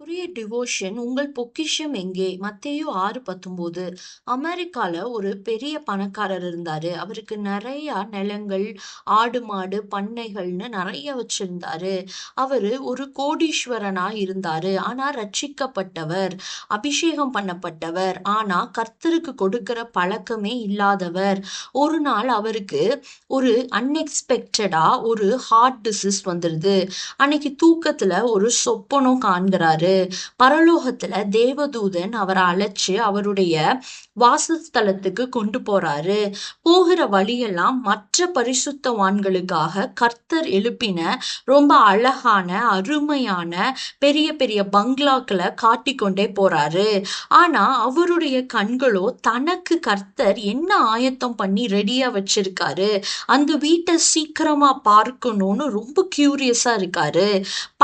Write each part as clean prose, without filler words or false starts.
இன்றைய டிவோஷன் உங்கள் பொக்கிஷம் எங்கே? மத்தேயு 6:19. அமெரிக்கால ஒரு பெரிய பணக்காரர் இருந்தாரு. அவருக்கு நிறைய நிலங்கள், ஆடு மாடு பண்ணைகள்னு நிறைய வச்சிருந்தாரு. அவரு ஒரு கோடீஸ்வரனா இருந்தாரு. ஆனா ரட்சிக்கப்பட்டவர், அபிஷேகம் பண்ணப்பட்டவர். ஆனா கர்த்தருக்கு கொடுக்கிற பழக்கமே இல்லாதவர். ஒரு நாள் அவருக்கு ஒரு அன்எக்ஸ்பெக்டடா ஒரு ஹார்ட் டிசீஸ் வந்துருது. அன்னைக்கு தூக்கத்துல ஒரு சொப்பனம் காண்கிறாரு. பரலோகத்துல தேவதூதன் அவரை அழைச்சு அவருடைய வாசஸ்தலத்துக்கு கொண்டு போறாரு. போகிற வழியெல்லாம் மற்ற பரிசுத்தவான்களுக்காக கர்த்தர் எழுப்பின ரொம்ப அழகான அருமையான பெரிய பெரிய பங்களாக்களை காட்டிக்கொண்டே போறாரு. ஆனா அவருடைய கண்களோ தனக்கு கர்த்தர் என்ன ஆயத்தம் பண்ணி ரெடியா வச்சிருக்காரு, அந்த வீட்டை சீக்கிரமா பார்க்கணும்னு ரொம்ப கியூரியஸா இருக்காரு.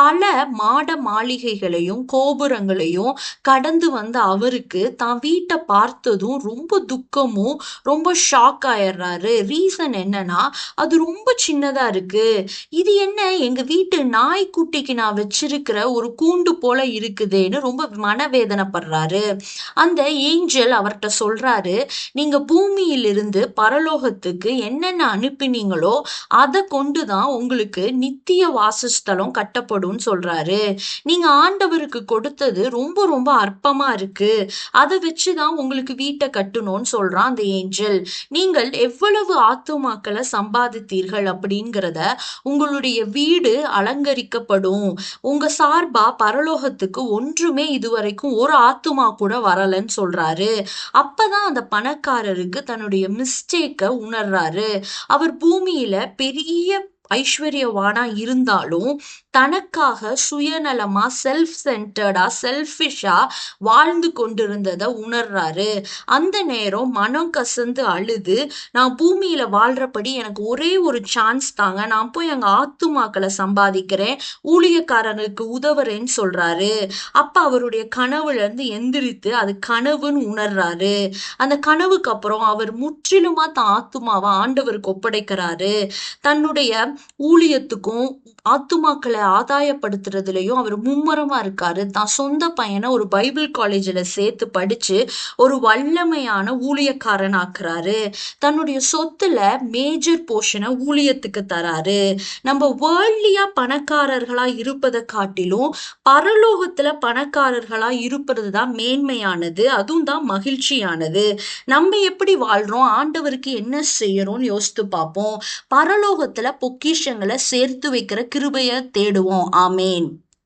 பல மாட மாளிகைகளையும் கோபுரங்களையும் கடந்து வந்த அவருக்கு தான் வீட்டை பார்த்ததும் ரொம்ப துக்கமும் ரொம்ப ஷாக் ஆயிடுறாரு. ரீசன் என்னன்னா, அது ரொம்ப சின்னதா இருக்கு. இது என்ன, எங்க வீட்டு நாய்க்குட்டிக்கு நான் வச்சிருக்கிற ஒரு கூண்டு போல இருக்குதேன்னு ரொம்ப மனவேதனைப்படுறாரு. அந்த ஏஞ்சல் அவர்கிட்ட சொல்றாரு, நீங்க பூமியிலிருந்து பரலோகத்துக்கு என்னென்ன அனுப்பினீங்களோ அதை கொண்டுதான் உங்களுக்கு நித்திய வாசஸ்தலம் கட்டப்படும்னு சொல்றாரு. நீங்க ஆண்டவருக்கு கொடுத்தது ரொம்ப ரொம்ப அற்பமா இருக்கு, அதை வச்சுதான் உங்களுக்கு வீட்டை கட்டணும்னு சொல்றான் அந்த ஏஞ்சல். நீங்கள் எவ்வளவு ஆத்துமாக்களை சம்பாதித்தீர்கள் அப்படிங்கிறத உங்களுடைய வீடு அலங்கரிக்கப்படும். உங்க சார்பா பரலோகத்துக்கு ஒன்றுமே இதுவரைக்கும் ஒரு ஆத்துமா கூட வரலன்னு சொல்றாரு. அப்பதான் அந்த பணக்காரருக்கு தன்னுடைய மிஸ்டேக்க உணர்றாரு. அவர் பூமியில பெரிய ஐஸ்வர்யவானா இருந்தாலும் தனக்காக சுயநலமா செல்ஃப் சென்டர்டா செல்ஃபிஷா வாழ்ந்து கொண்டிருந்ததை உணர்றாரு. அந்த நேரம் மனம் கசந்து அழுது, நான் பூமியில வாழ்றபடி எனக்கு ஒரே ஒரு சான்ஸ் தாங்க, நான் போய் அங்க ஆத்துமாக்களை சம்பாதிக்கிறேன், ஊழியக்காரனுக்கு உதவுறேன்னு சொல்றாரு. அப்ப அவருடைய கனவுல இருந்து எந்திரித்து அது கனவுன்னு உணர்றாரு. அந்த கனவுக்கு அப்புறம் அவர் முற்றிலுமா தான் ஆத்துமாவை ஆண்டவருக்கு ஒப்படைக்கிறாரு. தன்னுடைய ஊழியத்துக்கும் ஆத்துமாக்களை ஆதாயப்படுத்துறதுலயும் அவர் மும்முரமா இருக்காரு. தான் சொந்த பையனை ஒரு பைபிள் காலேஜ்ல சேர்த்து படிச்சு ஒரு வல்லமையான ஊழியக்காரன் ஆக்குறாரு. தன்னுடைய சொத்துல மேஜர் போர்ஷனை ஊழியத்துக்கு தராரு. நம்ம வேர்ல்ட்லியா பணக்காரர்களா இருப்பதை காட்டிலும் பரலோகத்துல பணக்காரர்களா இருப்பது தான் மேன்மையானது, அதுவும் தான் மகிழ்ச்சியானது. நம்ம எப்படி வாழ்றோம், ஆண்டவருக்கு என்ன செய்யறோம்னு யோசித்து பார்ப்போம். பரலோகத்துல பொக்கிஷங்களை சேர்த்து வைக்கிற கிருபையை தேடுவோம். ஆமேன்.